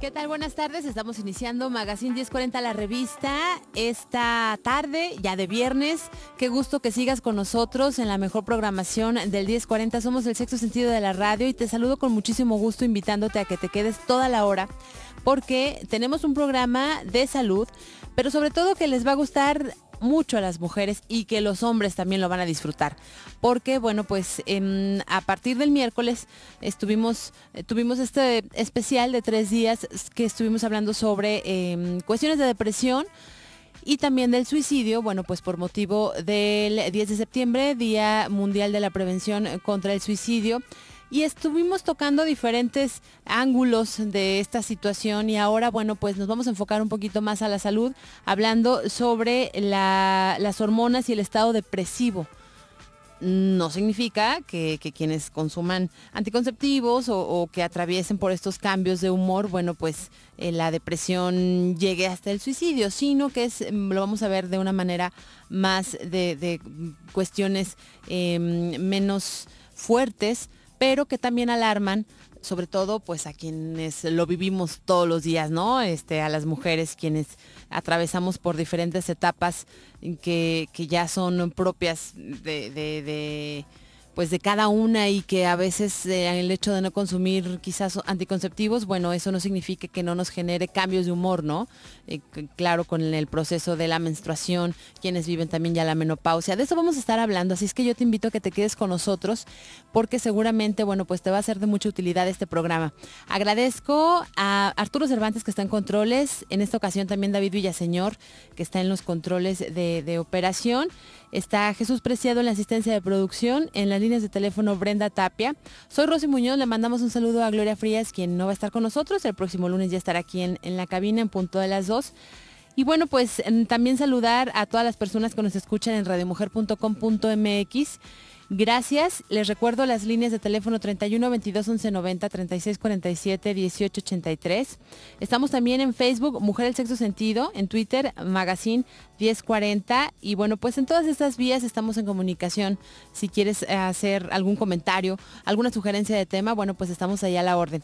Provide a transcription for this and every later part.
¿Qué tal? Buenas tardes, estamos iniciando Magazine 1040, la revista, esta tarde, ya de viernes. Qué gusto que sigas con nosotros en la mejor programación del 1040. Somos el sexto sentido de la radio y te saludo con muchísimo gusto invitándote a que te quedes toda la hora porque tenemos un programa de salud, pero sobre todo que les va a gustar mucho a las mujeres y que los hombres también lo van a disfrutar, porque bueno, pues a partir del miércoles tuvimos este especial de 3 días que estuvimos hablando sobre cuestiones de depresión y también del suicidio, bueno, pues por motivo del 10 de septiembre, Día Mundial de la Prevención contra el Suicidio. Y estuvimos tocando diferentes ángulos de esta situación y ahora, bueno, pues nos vamos a enfocar un poquito más a la salud, hablando sobre las hormonas y el estado depresivo. No significa que quienes consuman anticonceptivos o que atraviesen por estos cambios de humor, bueno, pues la depresión llegue hasta el suicidio, sino que lo vamos a ver de una manera más de cuestiones menos fuertes, pero que también alarman, sobre todo pues a quienes lo vivimos todos los días, ¿no? A las mujeres quienes atravesamos por diferentes etapas que ya son propias pues de cada una y que a veces el hecho de no consumir quizás anticonceptivos, bueno, eso no significa que no nos genere cambios de humor, ¿no? Claro, con el proceso de la menstruación, quienes viven también ya la menopausia, de eso vamos a estar hablando, así es que yo te invito a que te quedes con nosotros porque seguramente, bueno, pues te va a ser de mucha utilidad este programa. Agradezco a Arturo Cervantes que está en controles, en esta ocasión también David Villaseñor que está en los controles de operación. Está Jesús Preciado en la asistencia de producción, en las líneas de teléfono Brenda Tapia. Soy Rosy Muñoz, le mandamos un saludo a Gloria Frías, quien no va a estar con nosotros. El próximo lunes ya estará aquí en la cabina en punto de las 2. Y bueno, pues también saludar a todas las personas que nos escuchan en radiomujer.com.mx. Gracias. Les recuerdo las líneas de teléfono 31 22 11 90 36 47 18 83. Estamos también en Facebook, Mujer el Sexto Sentido, en Twitter, Magazine 1040. Y bueno, pues en todas estas vías estamos en comunicación. Si quieres hacer algún comentario, alguna sugerencia de tema, bueno, pues estamos ahí a la orden.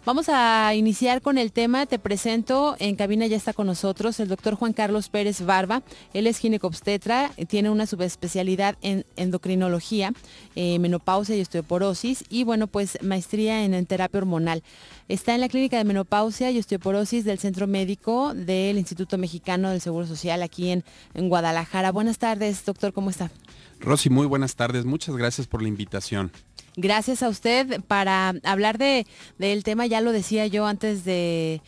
Vamos a iniciar con el tema. Te presento, en cabina ya está con nosotros el doctor Juan Carlos Pérez Barba. Él es ginecobstetra, tiene una subespecialidad en endocrinología, menopausia y osteoporosis y bueno, pues maestría en terapia hormonal. Está en la clínica de menopausia y osteoporosis del Centro Médico del Instituto Mexicano del Seguro Social aquí en Guadalajara. Buenas tardes, doctor, ¿cómo está? Rosy, muy buenas tardes. Muchas gracias por la invitación. Gracias a usted para hablar del tema. Ya lo decía yo antes de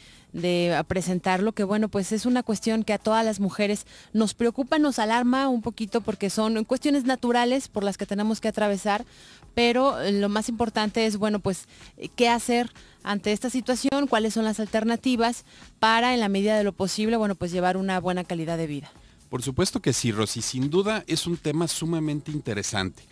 presentarlo, que bueno, pues es una cuestión que a todas las mujeres nos preocupa, nos alarma un poquito porque son cuestiones naturales por las que tenemos que atravesar, pero lo más importante es, bueno, pues qué hacer ante esta situación, cuáles son las alternativas para, en la medida de lo posible, bueno, pues llevar una buena calidad de vida. Por supuesto que sí, Rosy, sin duda es un tema sumamente interesante.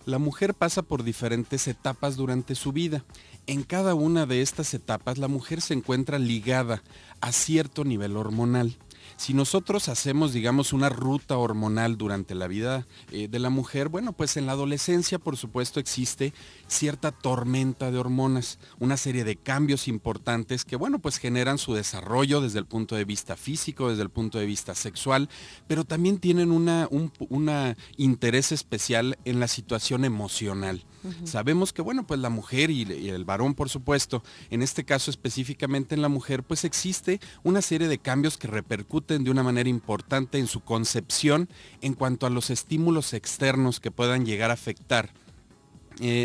La mujer pasa por diferentes etapas durante su vida. En cada una de estas etapas la mujer se encuentra ligada a cierto nivel hormonal. Si nosotros hacemos, digamos, una ruta hormonal durante la vida de la mujer, bueno, pues en la adolescencia, por supuesto, existe cierta tormenta de hormonas, una serie de cambios importantes que, bueno, pues generan su desarrollo desde el punto de vista físico, desde el punto de vista sexual, pero también tienen un interés especial en la situación emocional. Sabemos que, bueno, pues la mujer y el varón, por supuesto, en este caso específicamente en la mujer, pues existe una serie de cambios que repercuten de una manera importante en su concepción en cuanto a los estímulos externos que puedan llegar a afectar,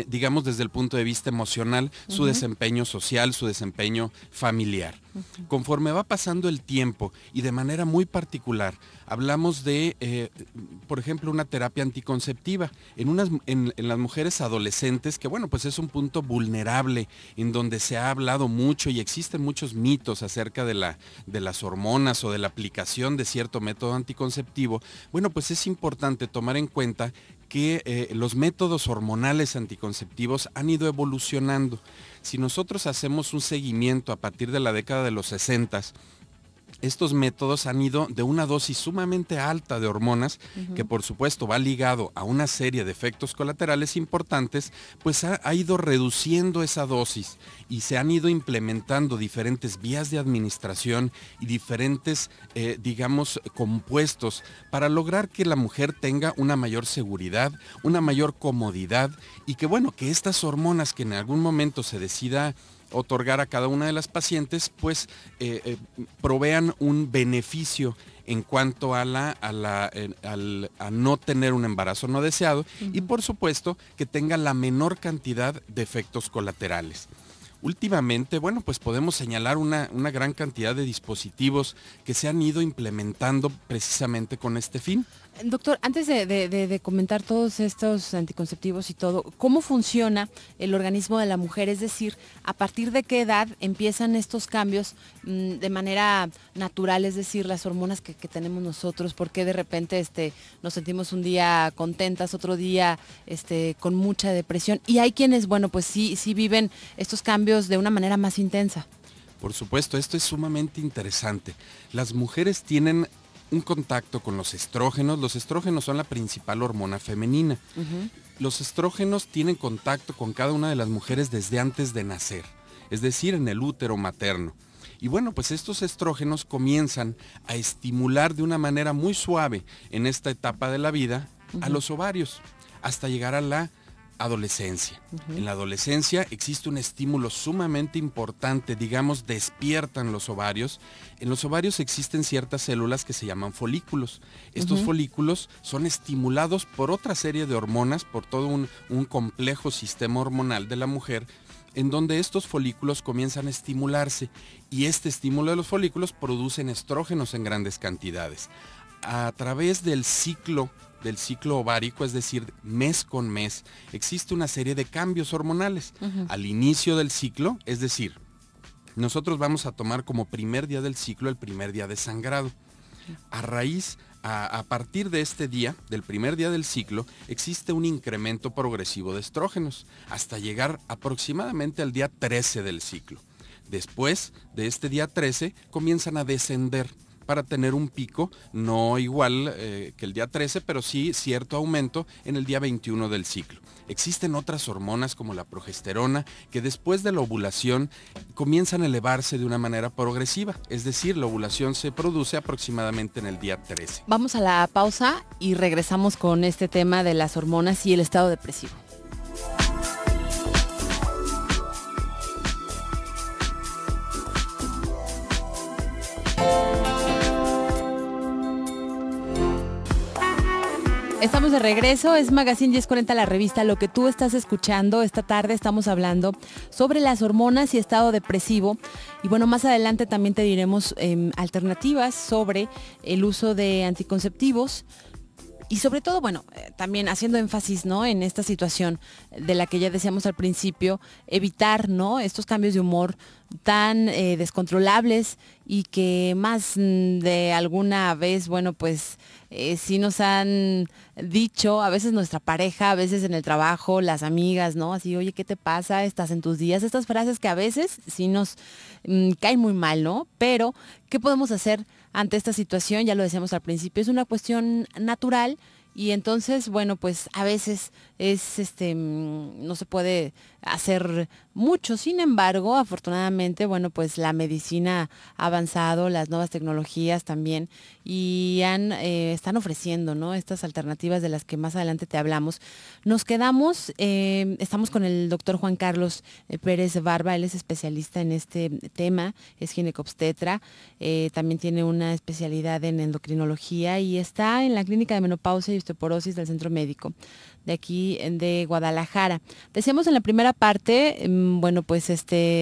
digamos desde el punto de vista emocional, su desempeño social, su desempeño familiar. Conforme va pasando el tiempo y de manera muy particular, hablamos de, por ejemplo, una terapia anticonceptiva en las mujeres adolescentes, que bueno, pues es un punto vulnerable en donde se ha hablado mucho y existen muchos mitos acerca de las hormonas o de la aplicación de cierto método anticonceptivo. Bueno, pues es importante tomar en cuenta que los métodos hormonales anticonceptivos han ido evolucionando. Si nosotros hacemos un seguimiento a partir de la década de los 60, estos métodos han ido de una dosis sumamente alta de hormonas, que por supuesto va ligado a una serie de efectos colaterales importantes, pues ha ido reduciendo esa dosis y se han ido implementando diferentes vías de administración y diferentes, digamos, compuestos para lograr que la mujer tenga una mayor seguridad, una mayor comodidad y que bueno, que estas hormonas que en algún momento se decida otorgar a cada una de las pacientes, pues provean un beneficio en cuanto a a no tener un embarazo no deseado y por supuesto que tenga la menor cantidad de efectos colaterales. Últimamente, bueno, pues podemos señalar una gran cantidad de dispositivos que se han ido implementando precisamente con este fin. Doctor, antes de comentar todos estos anticonceptivos y todo, ¿cómo funciona el organismo de la mujer? Es decir, ¿a partir de qué edad empiezan estos cambios de manera natural? Es decir, las hormonas que tenemos nosotros, ¿por qué de repente nos sentimos un día contentas, otro día con mucha depresión? Y hay quienes, bueno, pues sí viven estos cambios de una manera más intensa. Por supuesto, esto es sumamente interesante. Las mujeres tienen un contacto con los estrógenos. Los estrógenos son la principal hormona femenina. Los estrógenos tienen contacto con cada una de las mujeres desde antes de nacer, es decir, en el útero materno. Y bueno, pues estos estrógenos comienzan a estimular de una manera muy suave en esta etapa de la vida a los ovarios, hasta llegar a la adolescencia. En la adolescencia existe un estímulo sumamente importante, digamos, despiertan los ovarios. En los ovarios existen ciertas células que se llaman folículos. Estos folículos son estimulados por otra serie de hormonas, por todo un complejo sistema hormonal de la mujer, en donde estos folículos comienzan a estimularse y este estímulo de los folículos producen estrógenos en grandes cantidades. A través del ciclo ovárico, es decir, mes con mes, existe una serie de cambios hormonales. Al inicio del ciclo, es decir, nosotros vamos a tomar como primer día del ciclo el primer día de sangrado. A partir de este día, del primer día del ciclo, existe un incremento progresivo de estrógenos, hasta llegar aproximadamente al día 13 del ciclo. Después de este día 13, comienzan a descender, para tener un pico no igual que el día 13, pero sí cierto aumento en el día 21 del ciclo. Existen otras hormonas como la progesterona que después de la ovulación comienzan a elevarse de una manera progresiva, es decir, la ovulación se produce aproximadamente en el día 13. Vamos a la pausa y regresamos con este tema de las hormonas y el estado depresivo. Estamos de regreso, es Magazine 1040, la revista. Lo que tú estás escuchando esta tarde, estamos hablando sobre las hormonas y estado depresivo. Y bueno, más adelante también te diremos alternativas sobre el uso de anticonceptivos. Y sobre todo, bueno, también haciendo énfasis, ¿no?, en esta situación de la que ya decíamos al principio, evitar, ¿no?, estos cambios de humor tan descontrolables y que más de alguna vez, bueno, pues sí nos han dicho, a veces nuestra pareja, a veces en el trabajo, las amigas, ¿no? Así, oye, ¿qué te pasa? ¿Estás en tus días? Estas frases que a veces sí nos caen muy mal, ¿no? Pero, ¿qué podemos hacer ante esta situación? Ya lo decíamos al principio, es una cuestión natural y entonces, bueno, pues a veces no se puede hacer mucho. Sin embargo, afortunadamente, bueno, pues la medicina ha avanzado, las nuevas tecnologías también, y están ofreciendo, ¿no?, estas alternativas de las que más adelante te hablamos. Nos quedamos, estamos con el doctor Juan Carlos Pérez Barba, él es especialista en este tema, es ginecobstetra, también tiene una especialidad en endocrinología y está en la clínica de menopausia y osteoporosis del Centro Médico de aquí de Guadalajara. Decíamos en la primera parte, bueno, pues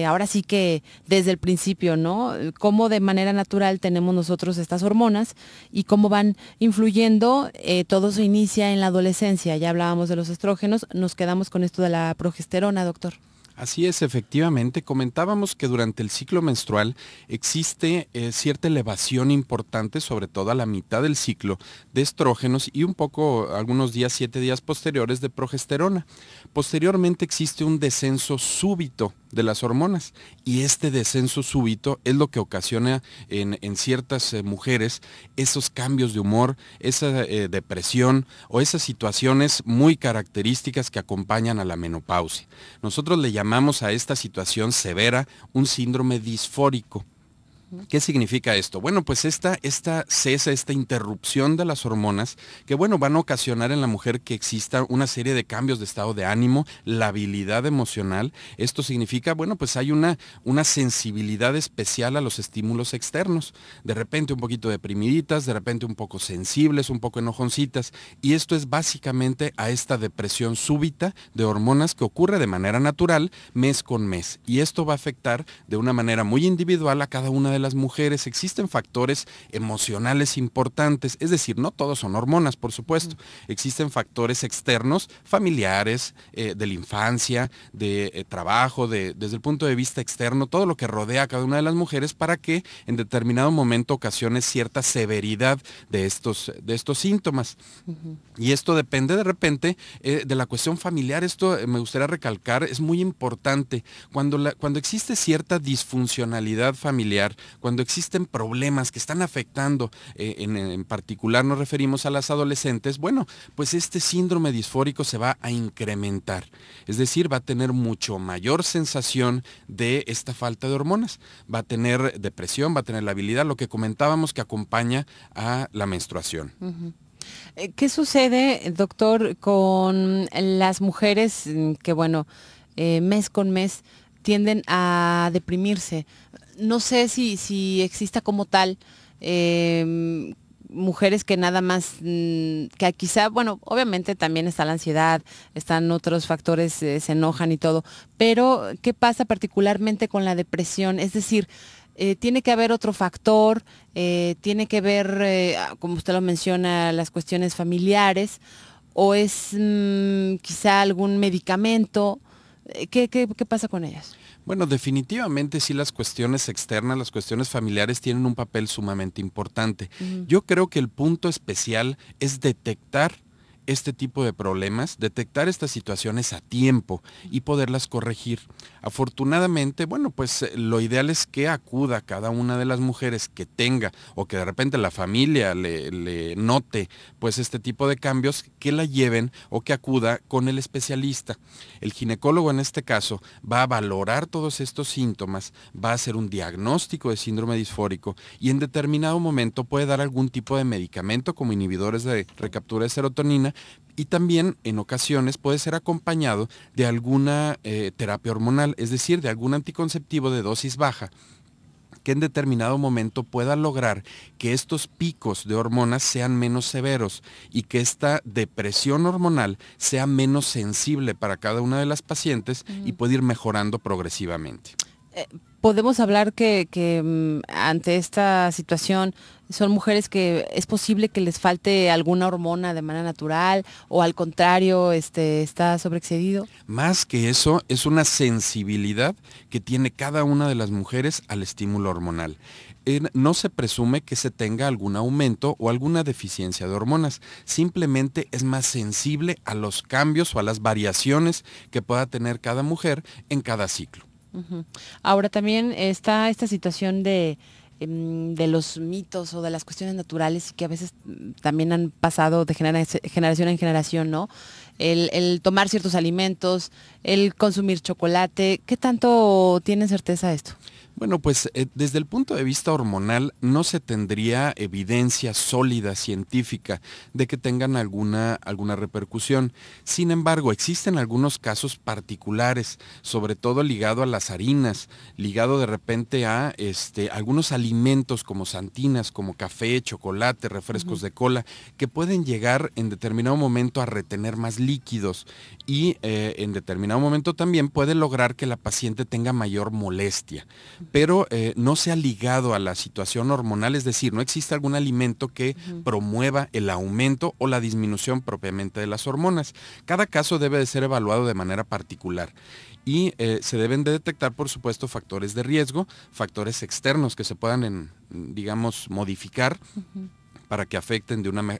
ahora sí que desde el principio, ¿no?, cómo de manera natural tenemos nosotros estas hormonas y cómo van influyendo. Todo se inicia en la adolescencia. Ya hablábamos de los estrógenos, nos quedamos con esto de la progesterona, doctor. Así es, efectivamente. Comentábamos que durante el ciclo menstrual existe cierta elevación importante, sobre todo a la mitad del ciclo, de estrógenos y un poco, algunos días, 7 días posteriores, de progesterona. Posteriormente existe un descenso súbito de las hormonas. Y este descenso súbito es lo que ocasiona en ciertas mujeres esos cambios de humor, esa depresión o esas situaciones muy características que acompañan a la menopausia. Nosotros le llamamos a esta situación severa un síndrome disfórico. ¿Qué significa esto? Bueno, pues esta interrupción de las hormonas, que bueno, van a ocasionar en la mujer que exista una serie de cambios de estado de ánimo, labilidad emocional. Esto significa, bueno, pues hay una sensibilidad especial a los estímulos externos. De repente un poquito deprimiditas, de repente un poco sensibles, un poco enojoncitas. Y esto es básicamente a esta depresión súbita de hormonas que ocurre de manera natural mes con mes. Y esto va a afectar de una manera muy individual a cada una de las mujeres. Existen factores emocionales importantes, es decir, no todos son hormonas, por supuesto. Existen factores externos, familiares, de la infancia, de trabajo, desde el punto de vista externo, todo lo que rodea a cada una de las mujeres para que en determinado momento ocasione cierta severidad de estos síntomas. Y esto depende de repente de la cuestión familiar. Esto me gustaría recalcar, es muy importante. Cuando existe cierta disfuncionalidad familiar, cuando existen problemas que están afectando, en particular nos referimos a las adolescentes, bueno, pues este síndrome disfórico se va a incrementar. Es decir, va a tener mucho mayor sensación de esta falta de hormonas. Va a tener depresión, va a tener labilidad, lo que comentábamos que acompaña a la menstruación. ¿Qué sucede, doctor, con las mujeres que, bueno, mes con mes tienden a deprimirse? No sé si exista como tal mujeres que nada más, que quizá, bueno, obviamente también está la ansiedad, están otros factores, se enojan y todo, pero ¿qué pasa particularmente con la depresión? Es decir, tiene que haber otro factor, tiene que ver, como usted lo menciona, las cuestiones familiares, o es quizá algún medicamento. ¿Qué pasa con ellas? Bueno, definitivamente sí, las cuestiones externas, las cuestiones familiares tienen un papel sumamente importante. Yo creo que el punto especial es detectar este tipo de problemas, detectar estas situaciones a tiempo y poderlas corregir. Afortunadamente, bueno, pues lo ideal es que acuda cada una de las mujeres que tenga o que de repente la familia le note pues este tipo de cambios, que la lleven o que acuda con el especialista. El ginecólogo en este caso va a valorar todos estos síntomas, va a hacer un diagnóstico de síndrome disfórico y en determinado momento puede dar algún tipo de medicamento como inhibidores de recaptura de serotonina, y también en ocasiones puede ser acompañado de alguna terapia hormonal, es decir, de algún anticonceptivo de dosis baja, que en determinado momento pueda lograr que estos picos de hormonas sean menos severos y que esta depresión hormonal sea menos sensible para cada una de las pacientes y puede ir mejorando progresivamente. Podemos hablar que ante esta situación son mujeres que es posible que les falte alguna hormona de manera natural o al contrario está sobreexcedido. Más que eso, es una sensibilidad que tiene cada una de las mujeres al estímulo hormonal. No se presume que se tenga algún aumento o alguna deficiencia de hormonas, simplemente es más sensible a los cambios o a las variaciones que pueda tener cada mujer en cada ciclo. Ahora también está esta situación de los mitos o de las cuestiones naturales y que a veces también han pasado de generación en generación, ¿no? El tomar ciertos alimentos, el consumir chocolate. ¿Qué tanto tienen certeza de esto? Bueno, pues desde el punto de vista hormonal no se tendría evidencia sólida, científica, de que tengan alguna repercusión. Sin embargo, existen algunos casos particulares, sobre todo ligado a las harinas, ligado de repente a algunos alimentos como santinas, como café, chocolate, refrescos de cola, que pueden llegar en determinado momento a retener más líquidos y en determinado momento también puede lograr que la paciente tenga mayor molestia. Pero no se ha ligado a la situación hormonal, es decir, no existe algún alimento que promueva el aumento o la disminución propiamente de las hormonas. Cada caso debe de ser evaluado de manera particular y se deben de detectar, por supuesto, factores de riesgo, factores externos que se puedan, digamos, modificar. para que afecten de una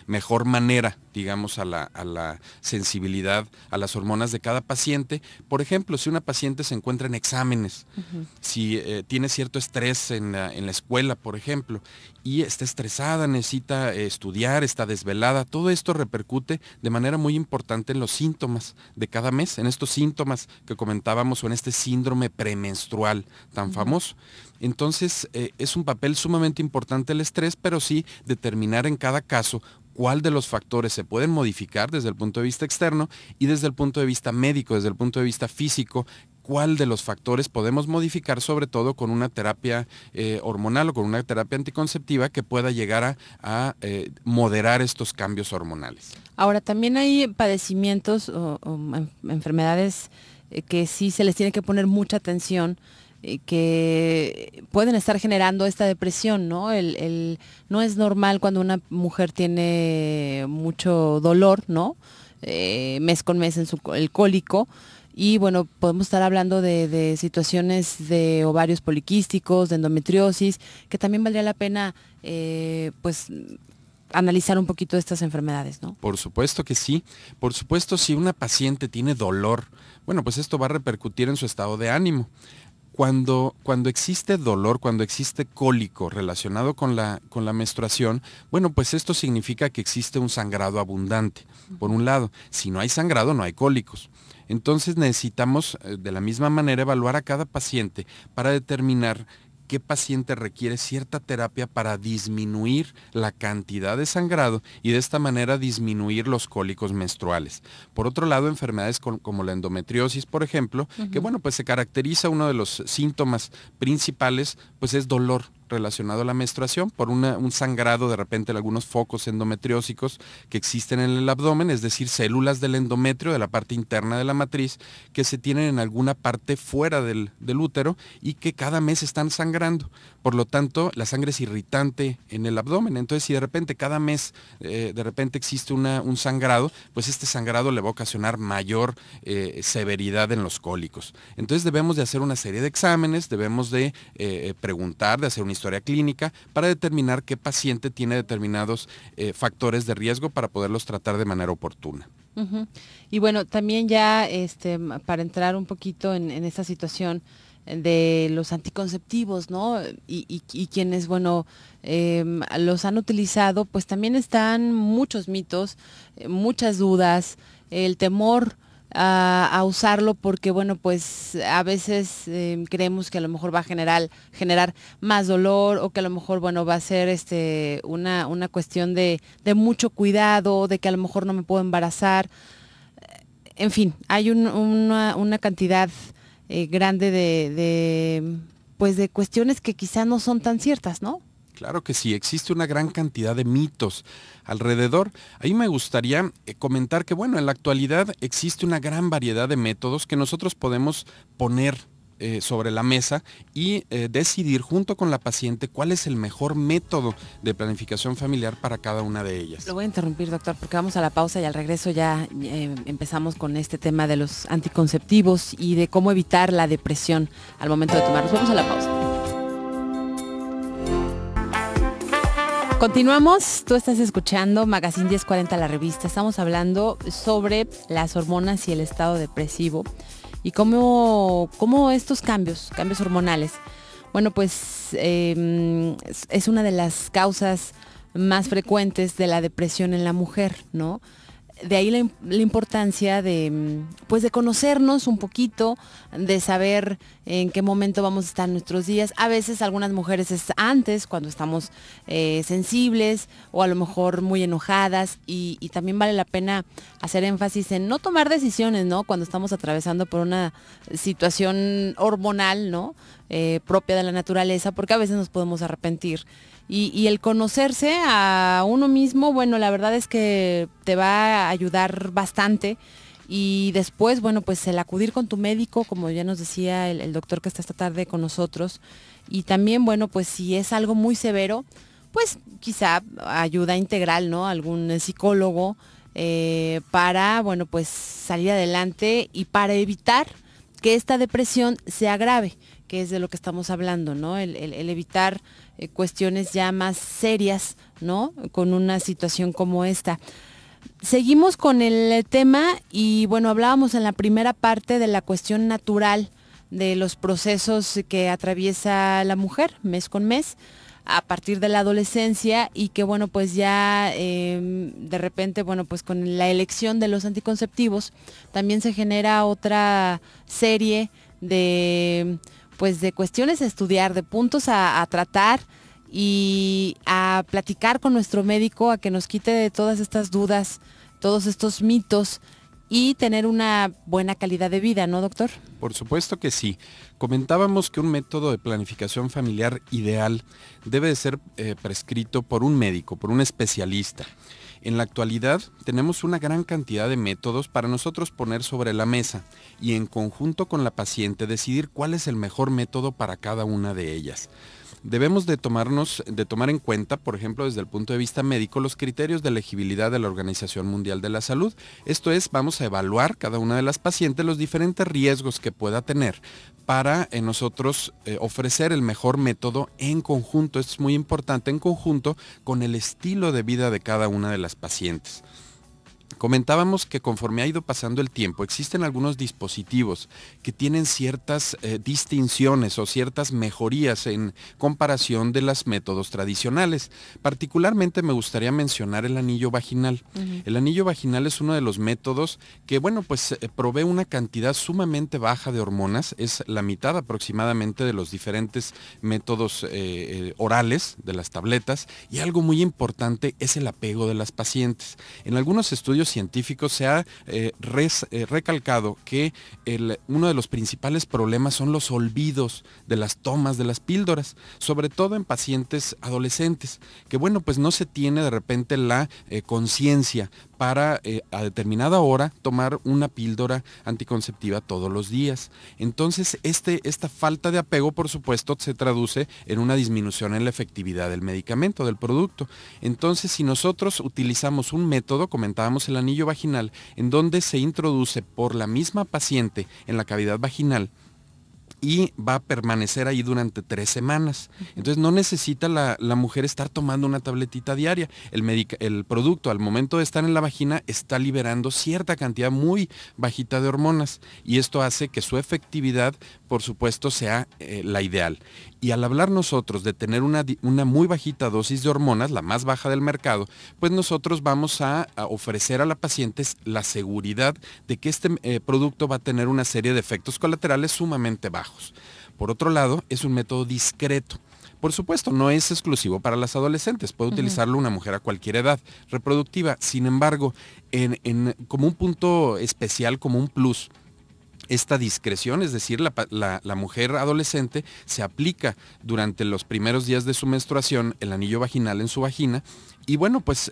mejor manera, digamos, a la sensibilidad, a las hormonas de cada paciente. Por ejemplo, si una paciente se encuentra en exámenes, si tiene cierto estrés en la escuela, por ejemplo, y está estresada, necesita estudiar, está desvelada, todo esto repercute de manera muy importante en los síntomas de cada mes, en estos síntomas que comentábamos o en este síndrome premenstrual tan famoso. Entonces, es un papel sumamente importante el estrés, pero sí determinar en cada caso cuál de los factores se pueden modificar desde el punto de vista externo y desde el punto de vista médico, desde el punto de vista físico, cuál de los factores podemos modificar, sobre todo con una terapia hormonal o con una terapia anticonceptiva que pueda llegar a moderar estos cambios hormonales. Ahora, también hay padecimientos o enfermedades que sí se les tiene que poner mucha atención, que pueden estar generando esta depresión, ¿no? No es normal cuando una mujer tiene mucho dolor, ¿no? Mes con mes en el cólico. Y bueno, podemos estar hablando de situaciones de ovarios poliquísticos, de endometriosis, que también valdría la pena, pues, analizar un poquito estas enfermedades, ¿no? Por supuesto que sí. Por supuesto, si una paciente tiene dolor, bueno, pues esto va a repercutir en su estado de ánimo. Cuando existe dolor, cuando existe cólico relacionado con la menstruación, bueno, pues esto significa que existe un sangrado abundante. Por un lado, si no hay sangrado, no hay cólicos. Entonces necesitamos de la misma manera evaluar a cada paciente para determinar qué paciente requiere cierta terapia para disminuir la cantidad de sangrado y de esta manera disminuir los cólicos menstruales. Por otro lado, enfermedades como la endometriosis, por ejemplo, que bueno, pues se caracteriza, uno de los síntomas principales, pues es dolor relacionado a la menstruación por un sangrado de repente en algunos focos endometriósicos que existen en el abdomen, es decir, células del endometrio, de la parte interna de la matriz, que se tienen en alguna parte fuera del útero y que cada mes están sangrando. Por lo tanto, la sangre es irritante en el abdomen. Entonces, si de repente cada mes de repente existe un sangrado, pues este sangrado le va a ocasionar mayor severidad en los cólicos. Entonces, debemos de hacer una serie de exámenes, debemos de preguntar, de hacer una historia clínica para determinar qué paciente tiene determinados factores de riesgo para poderlos tratar de manera oportuna. Y bueno, también ya para entrar un poquito en esta situación de los anticonceptivos, ¿no? Y quienes, bueno, los han utilizado, pues también están muchos mitos, muchas dudas, el temor a usarlo porque, bueno, pues a veces creemos que a lo mejor va a generar más dolor o que a lo mejor, bueno, va a ser una cuestión de mucho cuidado, de que a lo mejor no me puedo embarazar. En fin, hay una cantidad grande de cuestiones que quizá no son tan ciertas, ¿no? Claro que sí, existe una gran cantidad de mitos alrededor. Ahí me gustaría comentar que, bueno, en la actualidad existe una gran variedad de métodos que nosotros podemos poner sobre la mesa y decidir junto con la paciente cuál es el mejor método de planificación familiar para cada una de ellas. Lo voy a interrumpir, doctor, porque vamos a la pausa y al regreso ya empezamos con este tema de los anticonceptivos y de cómo evitar la depresión al momento de tomarlos. Vamos a la pausa. Continuamos, tú estás escuchando Magazine 1040, la revista. Estamos hablando sobre las hormonas y el estado depresivo y cómo estos cambios hormonales, bueno, pues es una de las causas más frecuentes de la depresión en la mujer, ¿no? De ahí la importancia de conocernos un poquito, de saber en qué momento vamos a estar en nuestros días. A veces algunas mujeres es antes, cuando estamos sensibles o a lo mejor muy enojadas y también vale la pena hacer énfasis en no tomar decisiones, ¿no? Cuando estamos atravesando por una situación hormonal, ¿no? Propia de la naturaleza, porque a veces nos podemos arrepentir. Y el conocerse a uno mismo, bueno, la verdad es que te va a ayudar bastante. Y después, bueno, pues el acudir con tu médico, como ya nos decía el doctor que está esta tarde con nosotros. Y también, bueno, pues si es algo muy severo, pues quizá ayuda integral, ¿no? Algún psicólogo para, bueno, pues salir adelante y para evitar que esta depresión se agrave, que es de lo que estamos hablando, ¿no? El evitar cuestiones ya más serias, ¿no? Con una situación como esta. Seguimos con el tema y bueno, hablábamos en la primera parte de la cuestión natural de los procesos que atraviesa la mujer mes con mes a partir de la adolescencia y que bueno, pues ya de repente, bueno, pues con la elección de los anticonceptivos también se genera otra serie de, pues de cuestiones a estudiar, de puntos a tratar y a platicar con nuestro médico, a que nos quite de todas estas dudas, todos estos mitos y tener una buena calidad de vida, ¿no, doctor? Por supuesto que sí. Comentábamos que un método de planificación familiar ideal debe de ser prescrito por un médico, por un especialista. En la actualidad tenemos una gran cantidad de métodos para nosotros poner sobre la mesa y en conjunto con la paciente decidir cuál es el mejor método para cada una de ellas. Debemos de tomar en cuenta, por ejemplo, desde el punto de vista médico, los criterios de elegibilidad de la Organización Mundial de la Salud. Esto es, vamos a evaluar cada una de las pacientes los diferentes riesgos que pueda tener para nosotros ofrecer el mejor método en conjunto. Esto es muy importante, en conjunto con el estilo de vida de cada una de las pacientes. Comentábamos que conforme ha ido pasando el tiempo, existen algunos dispositivos que tienen ciertas distinciones o ciertas mejorías en comparación de los métodos tradicionales. Particularmente me gustaría mencionar el anillo vaginal. El anillo vaginal es uno de los métodos que, bueno, pues provee una cantidad sumamente baja de hormonas, es la mitad aproximadamente de los diferentes métodos orales, de las tabletas, y algo muy importante es el apego de las pacientes. En algunos estudios científicos se ha recalcado que uno de los principales problemas son los olvidos de las tomas de las píldoras, sobre todo en pacientes adolescentes, que bueno, pues no se tiene de repente la conciencia para a determinada hora tomar una píldora anticonceptiva todos los días. Entonces, esta falta de apego, por supuesto, se traduce en una disminución en la efectividad del medicamento, del producto. Entonces, si nosotros utilizamos un método, comentábamos el anillo vaginal, en donde se introduce por la misma paciente en la cavidad vaginal, y va a permanecer ahí durante 3 semanas. Entonces no necesita la mujer estar tomando una tabletita diaria. El producto al momento de estar en la vagina está liberando cierta cantidad muy bajita de hormonas y esto hace que su efectividad, por supuesto, sea la ideal. Y al hablar nosotros de tener una muy bajita dosis de hormonas, la más baja del mercado, pues nosotros vamos a ofrecer a la paciente la seguridad de que este producto va a tener una serie de efectos colaterales sumamente bajos. Por otro lado, es un método discreto. Por supuesto, no es exclusivo para las adolescentes, puede utilizarlo una mujer a cualquier edad reproductiva. Sin embargo, como un punto especial, como un plus, esta discreción, es decir, la mujer adolescente se aplica durante los primeros días de su menstruación el anillo vaginal en su vagina y bueno, pues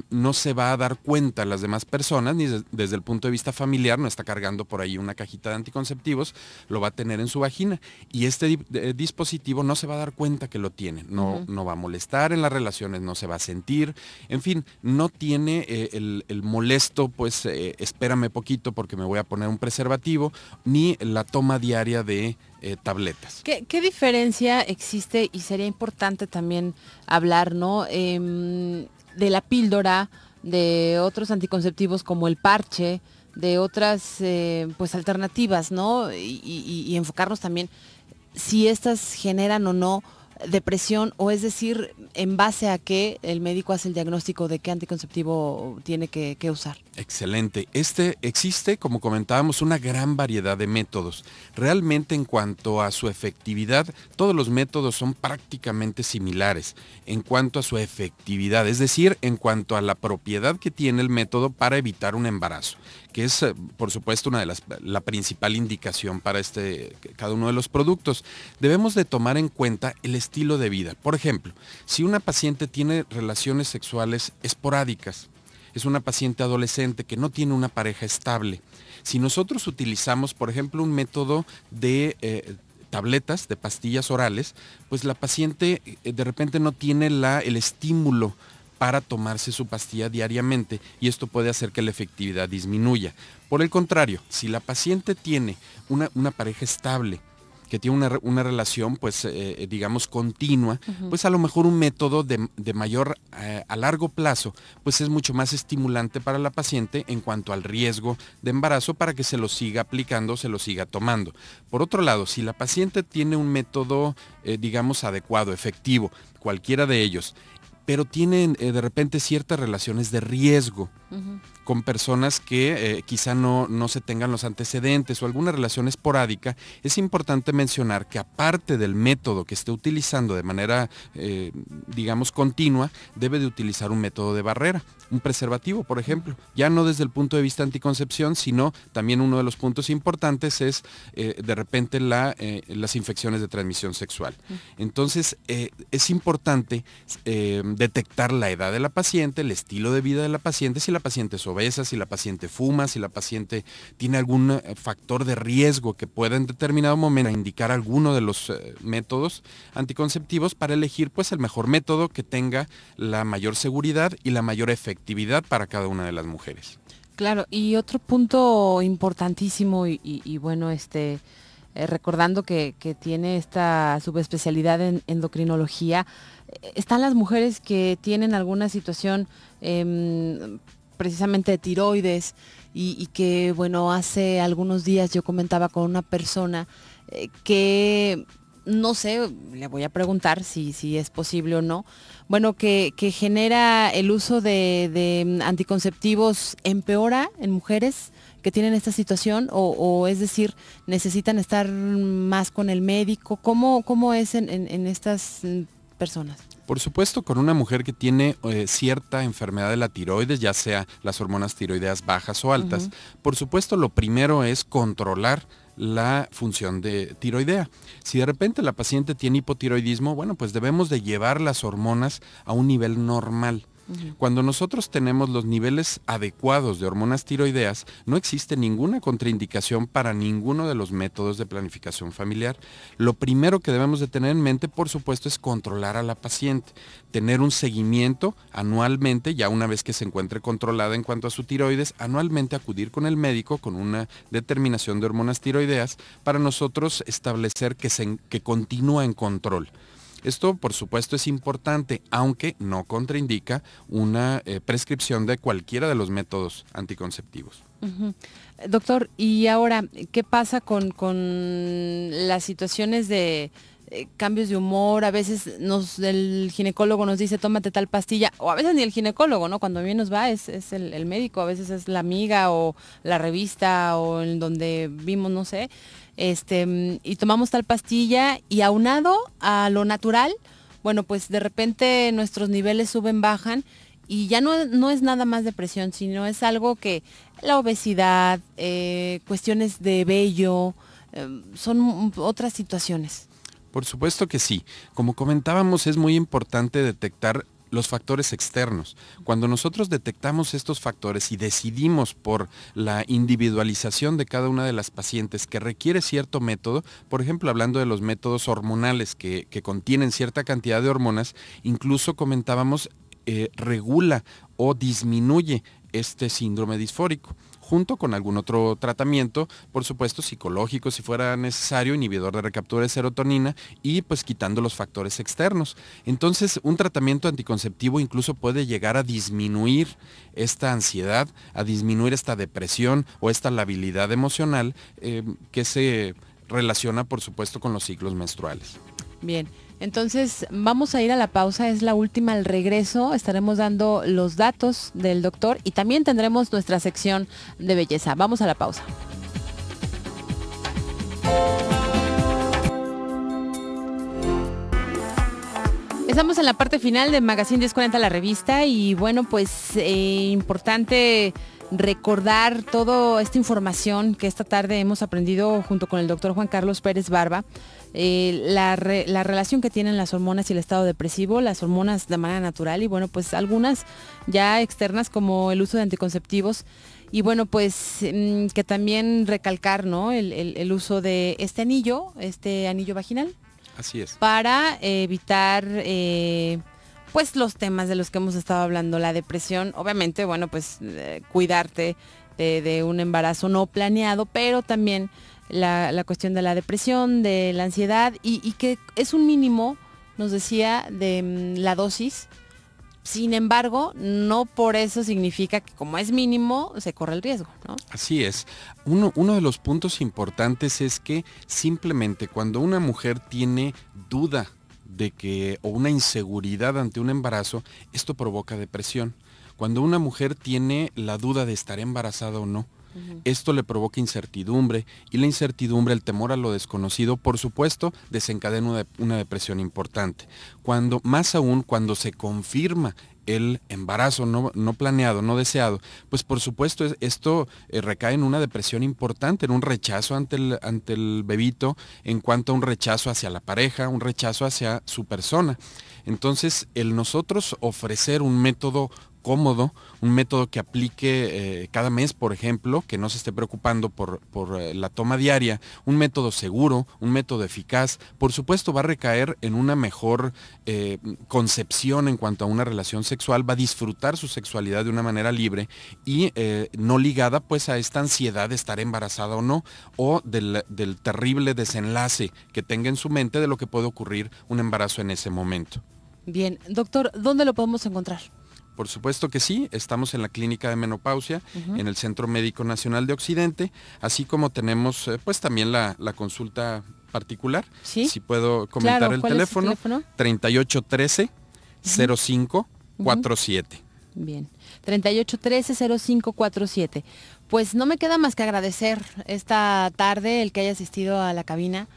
no se va a dar cuenta a las demás personas, ni desde el punto de vista familiar, no está cargando por ahí una cajita de anticonceptivos, lo va a tener en su vagina y este dispositivo no se va a dar cuenta que lo tiene, no va a molestar en las relaciones, no se va a sentir, en fin, no tiene el molesto, pues espérame poquito porque me voy a poner un preservativo, ni la toma diaria de tabletas. ¿Qué diferencia existe? Y sería importante también hablar, ¿no? De la píldora, de otros anticonceptivos como el parche, de otras pues alternativas, ¿no? Y enfocarnos también si estas generan o no depresión, o es decir, en base a qué el médico hace el diagnóstico de qué anticonceptivo tiene que usar. Excelente. Existe, como comentábamos, una gran variedad de métodos. Realmente en cuanto a su efectividad, todos los métodos son prácticamente similares en cuanto a su efectividad, es decir, en cuanto a la propiedad que tiene el método para evitar un embarazo, que es, por supuesto, la principal indicación para cada uno de los productos. Debemos de tomar en cuenta el estilo de vida. Por ejemplo, si una paciente tiene relaciones sexuales esporádicas, es una paciente adolescente que no tiene una pareja estable. Si nosotros utilizamos, por ejemplo, un método de tabletas, de pastillas orales, pues la paciente de repente no tiene el estímulo para tomarse su pastilla diariamente y esto puede hacer que la efectividad disminuya. Por el contrario, si la paciente tiene una pareja estable, que tiene una relación, pues, digamos, continua, pues a lo mejor un método de mayor a largo plazo, pues es mucho más estimulante para la paciente en cuanto al riesgo de embarazo para que se lo siga aplicando, se lo siga tomando. Por otro lado, si la paciente tiene un método, digamos, adecuado, efectivo, cualquiera de ellos, pero tienen de repente ciertas relaciones de riesgo con personas que quizá no se tengan los antecedentes o alguna relación esporádica, es importante mencionar que aparte del método que esté utilizando de manera, digamos, continua, debe de utilizar un método de barrera, un preservativo, por ejemplo. Ya no desde el punto de vista anticoncepción, sino también uno de los puntos importantes es de repente las infecciones de transmisión sexual. Entonces, es importante detectar la edad de la paciente, el estilo de vida de la paciente, si la paciente es obesa, si la paciente fuma, si la paciente tiene algún factor de riesgo que pueda en determinado momento indicar alguno de los métodos anticonceptivos para elegir pues el mejor método que tenga la mayor seguridad y la mayor efectividad para cada una de las mujeres. Claro, y otro punto importantísimo y bueno, recordando que tiene esta subespecialidad en endocrinología, están las mujeres que tienen alguna situación precisamente de tiroides y que, bueno, hace algunos días yo comentaba con una persona que, no sé, le voy a preguntar si es posible o no, bueno, que genera el uso de anticonceptivos, empeora en mujeres que tienen esta situación o es decir, necesitan estar más con el médico. ¿Cómo es en estas personas? Por supuesto, con una mujer que tiene cierta enfermedad de la tiroides, ya sea las hormonas tiroideas bajas o altas, por supuesto lo primero es controlar la función de tiroidea. Si de repente la paciente tiene hipotiroidismo, bueno, pues debemos de llevar las hormonas a un nivel normal. Cuando nosotros tenemos los niveles adecuados de hormonas tiroideas, no existe ninguna contraindicación para ninguno de los métodos de planificación familiar. Lo primero que debemos de tener en mente, por supuesto, es controlar a la paciente, tener un seguimiento anualmente, ya una vez que se encuentre controlada en cuanto a su tiroides, anualmente acudir con el médico con una determinación de hormonas tiroideas para nosotros establecer que continúa en control. Esto, por supuesto, es importante, aunque no contraindica una prescripción de cualquiera de los métodos anticonceptivos. Doctor, y ahora, ¿qué pasa con las situaciones de cambios de humor? A veces el ginecólogo nos dice, tómate tal pastilla, o a veces ni el ginecólogo, ¿no? Cuando bien nos va es el médico, a veces es la amiga o la revista o en donde vimos, no sé, y tomamos tal pastilla y aunado a lo natural, bueno, pues de repente nuestros niveles suben, bajan y ya no es nada más depresión, sino es algo que la obesidad, cuestiones de vello, son otras situaciones. Por supuesto que sí. Como comentábamos, es muy importante detectar los factores externos. Cuando nosotros detectamos estos factores y decidimos por la individualización de cada una de las pacientes que requiere cierto método, por ejemplo, hablando de los métodos hormonales que contienen cierta cantidad de hormonas, incluso comentábamos, regula o disminuye este síndrome disfórico, junto con algún otro tratamiento, por supuesto psicológico si fuera necesario, inhibidor de recaptura de serotonina y pues quitando los factores externos. Entonces un tratamiento anticonceptivo incluso puede llegar a disminuir esta ansiedad, a disminuir esta depresión o esta labilidad emocional que se relaciona por supuesto con los ciclos menstruales. Bien, entonces vamos a ir a la pausa, es la última. Al regreso estaremos dando los datos del doctor y también tendremos nuestra sección de belleza. Vamos a la pausa. Estamos en la parte final de Magazine 1040, la revista, y bueno, pues importante recordar toda esta información que esta tarde hemos aprendido junto con el doctor Juan Carlos Pérez Barba, la relación que tienen las hormonas y el estado depresivo, las hormonas de manera natural y bueno, pues algunas ya externas como el uso de anticonceptivos y bueno, pues que también recalcar, ¿no? El uso de este anillo vaginal. Así es. Para evitar pues los temas de los que hemos estado hablando, la depresión, obviamente, bueno, pues cuidarte de un embarazo no planeado, pero también la cuestión de la depresión, de la ansiedad y que es un mínimo, nos decía, de la dosis. Sin embargo, no por eso significa que como es mínimo, se corre el riesgo, ¿no? Así es. Uno de los puntos importantes es que simplemente cuando una mujer tiene duda de que, o una inseguridad ante un embarazo, esto provoca depresión. Cuando una mujer tiene la duda de estar embarazada o no, esto le provoca incertidumbre y la incertidumbre, el temor a lo desconocido, por supuesto, desencadena una depresión importante. Más aún cuando se confirma el embarazo no planeado, no deseado, pues por supuesto esto recae en una depresión importante, en un rechazo ante el bebito, en cuanto a un rechazo hacia la pareja, un rechazo hacia su persona. Entonces, el nosotros ofrecer un método cómodo, un método que aplique cada mes, por ejemplo, que no se esté preocupando por la toma diaria, un método seguro, un método eficaz, por supuesto va a recaer en una mejor concepción en cuanto a una relación sexual, va a disfrutar su sexualidad de una manera libre y no ligada pues a esta ansiedad de estar embarazada o no, o del terrible desenlace que tenga en su mente de lo que puede ocurrir un embarazo en ese momento. Bien, doctor, ¿dónde lo podemos encontrar? Por supuesto que sí, estamos en la Clínica de Menopausia, en el Centro Médico Nacional de Occidente, así como tenemos pues también la consulta particular. ¿Sí? Si puedo comentar, claro, el teléfono, es el teléfono, 3813-0547. Bien, 3813-0547. Pues no me queda más que agradecer esta tarde el que haya asistido a la cabina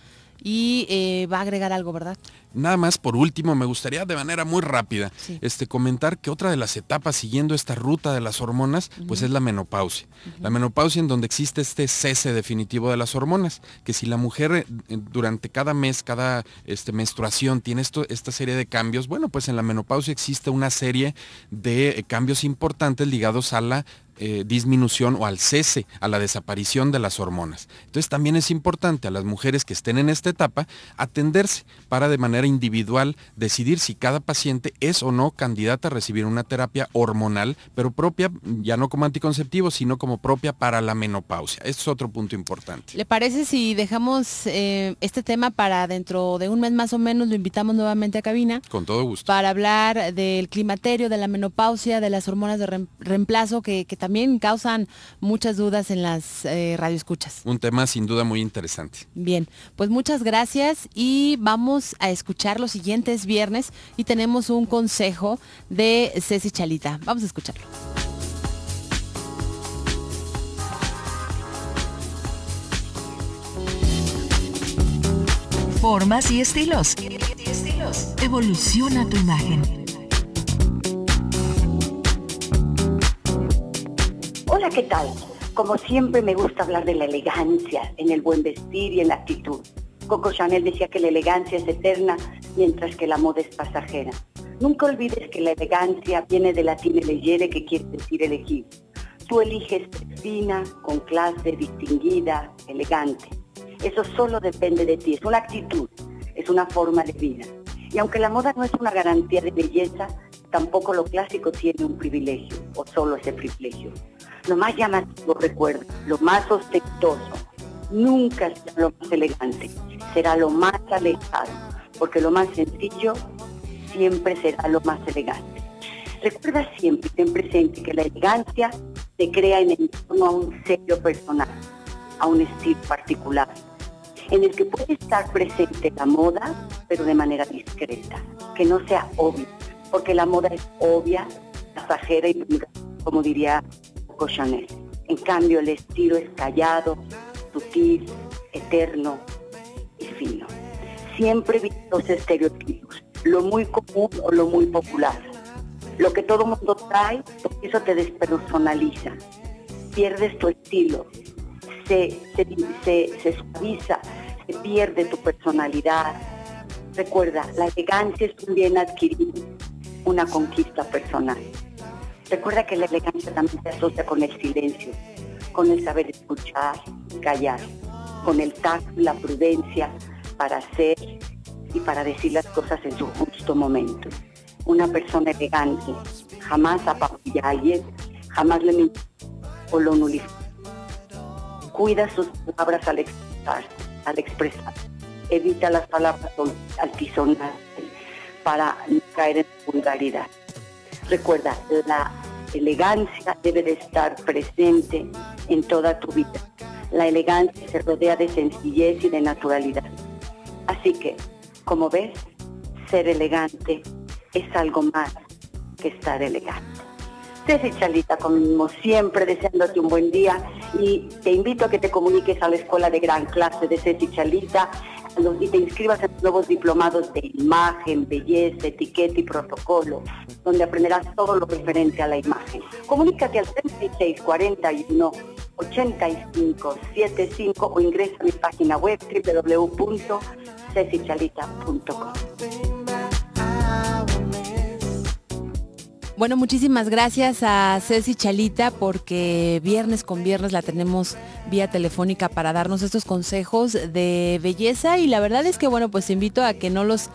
y va a agregar algo, ¿verdad? Nada más, por último, me gustaría de manera muy rápida comentar que otra de las etapas siguiendo esta ruta de las hormonas, pues es la menopausia. La menopausia en donde existe este cese definitivo de las hormonas, que si la mujer durante cada mes, cada menstruación tiene esta serie de cambios, bueno, pues en la menopausia existe una serie de cambios importantes ligados a la disminución o al cese, a la desaparición de las hormonas. Entonces también es importante a las mujeres que estén en esta etapa atenderse para de manera individual decidir si cada paciente es o no candidata a recibir una terapia hormonal, pero propia, ya no como anticonceptivo, sino como propia para la menopausia. Esto es otro punto importante. ¿Le parece si dejamos este tema para dentro de un mes más o menos, lo invitamos nuevamente a cabina? Con todo gusto. Para hablar del climaterio, de la menopausia, de las hormonas de reemplazo que también causan muchas dudas en las radioescuchas. Un tema sin duda muy interesante. Bien, pues muchas gracias y vamos a escuchar los siguientes viernes y tenemos un consejo de Ceci Chalita. Vamos a escucharlo. Formas y estilos. Evoluciona tu imagen. Hola, ¿qué tal? Como siempre me gusta hablar de la elegancia, en el buen vestir y en la actitud. Coco Chanel decía que la elegancia es eterna, mientras que la moda es pasajera. Nunca olvides que la elegancia viene del latín elegere, que quiere decir elegir. Tú eliges fina, con clase, distinguida, elegante. Eso solo depende de ti, es una actitud, es una forma de vida. Y aunque la moda no es una garantía de belleza, tampoco lo clásico tiene un privilegio, o solo ese privilegio. Lo más llamativo, recuerda, lo más ostentoso, nunca será lo más elegante, será lo más alejado, porque lo más sencillo siempre será lo más elegante. Recuerda siempre, ten presente que la elegancia se crea en torno a un sello personal, a un estilo particular, en el que puede estar presente la moda, pero de manera discreta, que no sea obvia, porque la moda es obvia, pasajera y vulgar, como diría Coco Chanel. En cambio, el estilo es callado, sutil, eterno y fino. Siempre vi los estereotipos, lo muy común o lo muy popular. Lo que todo mundo trae, eso te despersonaliza. Pierdes tu estilo, se suaviza, se pierde tu personalidad. Recuerda, la elegancia es un bien adquirido, una conquista personal. Recuerda que la elegancia también se asocia con el silencio, con el saber escuchar, callar, con el tacto y la prudencia para hacer y para decir las cosas en su justo momento. una persona elegante, jamás apabullayes, jamás le mintió o lo nulifiques. Cuida sus palabras al expresar. Evita las palabras altisonantes para no caer en vulgaridad. Recuerda, la elegancia debe de estar presente en toda tu vida. La elegancia se rodea de sencillez y de naturalidad. Así que, como ves, ser elegante es algo más que estar elegante. Ceci Chalita, como siempre, deseándote un buen día, y te invito a que te comuniques a la Escuela de Gran Clase de Ceci Chalita y te inscribas en nuevos diplomados de imagen, belleza, etiqueta y protocolo, donde aprenderás todo lo referente a la imagen. Comunícate al 3641-8575 o ingresa a mi página web www.cecichalita.com. Bueno, muchísimas gracias a Ceci Chalita, porque viernes con viernes la tenemos vía telefónica para darnos estos consejos de belleza, y la verdad es que, bueno, pues te invito a que no los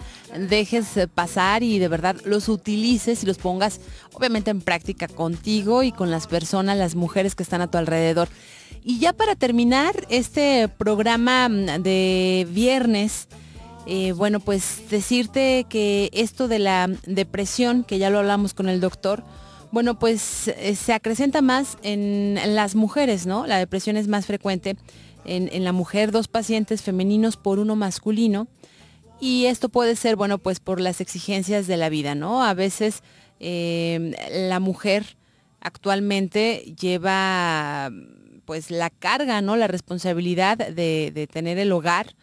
dejes pasar y de verdad los utilices y los pongas obviamente en práctica contigo y con las personas, las mujeres que están a tu alrededor. Y ya para terminar este programa de viernes, bueno, pues decirte que esto de la depresión, que ya lo hablamos con el doctor, bueno, pues se acrecenta más en las mujeres, ¿no? La depresión es más frecuente en la mujer, 2 pacientes femeninos por 1 masculino. Y esto puede ser, bueno, pues por las exigencias de la vida, ¿no? A veces la mujer actualmente lleva pues la carga, ¿no? La responsabilidad de tener el hogar,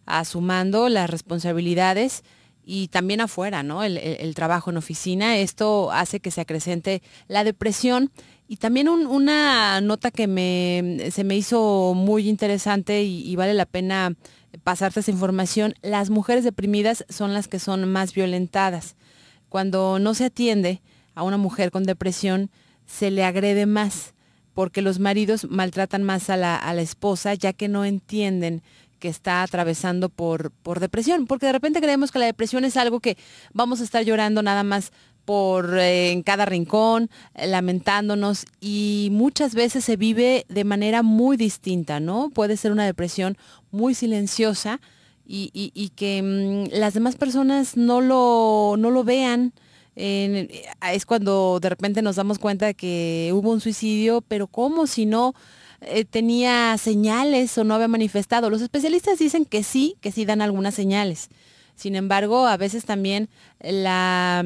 a su mando, las responsabilidades, y también afuera, ¿no? El trabajo en oficina. Esto hace que se acrecente la depresión. Y también una nota que se me hizo muy interesante y vale la pena pasarte esa información. Las mujeres deprimidas son las que son más violentadas. Cuando no se atiende a una mujer con depresión, se le agrede más, porque los maridos maltratan más a la esposa, ya que no entienden que está atravesando por depresión, porque de repente creemos que la depresión es algo que vamos a estar llorando nada más en cada rincón, lamentándonos, y muchas veces se vive de manera muy distinta, ¿no? Puede ser una depresión muy silenciosa y que las demás personas no lo vean. Es cuando de repente nos damos cuenta de que hubo un suicidio, pero ¿cómo si no tenía señales o no había manifestado? Los especialistas dicen que sí dan algunas señales. Sin embargo, a veces también la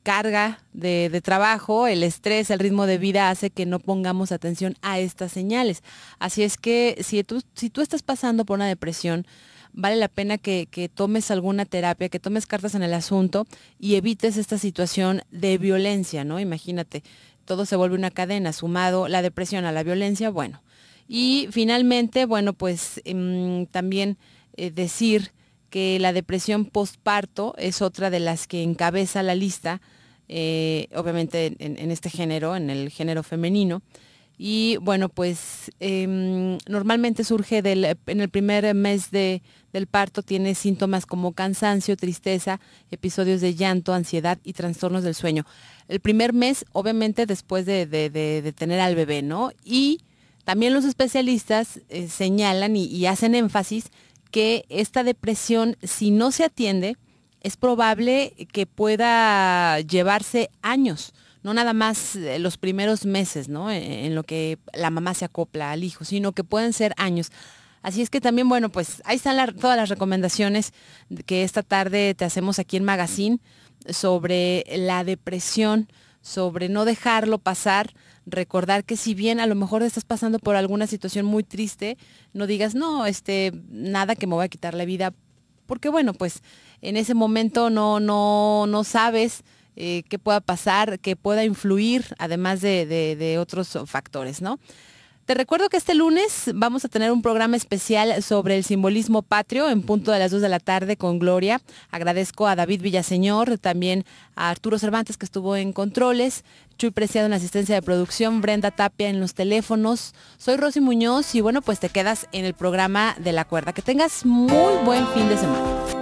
carga de trabajo, el estrés, el ritmo de vida hace que no pongamos atención a estas señales. Así es que si tú estás pasando por una depresión, vale la pena que tomes alguna terapia, que tomes cartas en el asunto y evites esta situación de violencia, ¿no? Imagínate, todo se vuelve una cadena, sumado la depresión a la violencia, bueno. Y finalmente, bueno, pues también decir que la depresión postparto es otra de las que encabeza la lista, obviamente en este género, en el género femenino. Y bueno, pues normalmente surge en el primer mes del parto, tiene síntomas como cansancio, tristeza, episodios de llanto, ansiedad y trastornos del sueño. El primer mes, obviamente, después de tener al bebé, ¿no? Y también los especialistas señalan y hacen énfasis que esta depresión, si no se atiende, es probable que pueda llevarse años. No nada más los primeros meses, ¿no? En lo que la mamá se acopla al hijo, sino que pueden ser años. Así es que también, bueno, pues ahí están todas las recomendaciones que esta tarde te hacemos aquí en Magazine sobre la depresión, sobre no dejarlo pasar, recordar que si bien a lo mejor estás pasando por alguna situación muy triste, no digas, no, nada que me voy a quitar la vida, porque bueno, pues en ese momento no sabes qué pueda pasar, que pueda influir, además de otros factores, ¿no? Te recuerdo que este lunes vamos a tener un programa especial sobre el simbolismo patrio en punto de las 2 de la tarde con Gloria. Agradezco a David Villaseñor, también a Arturo Cervantes, que estuvo en controles, Chuy Preciado en la asistencia de producción, Brenda Tapia en los teléfonos. Soy Rosy Muñoz y bueno, pues te quedas en el programa de La Cuerda. Que tengas muy buen fin de semana.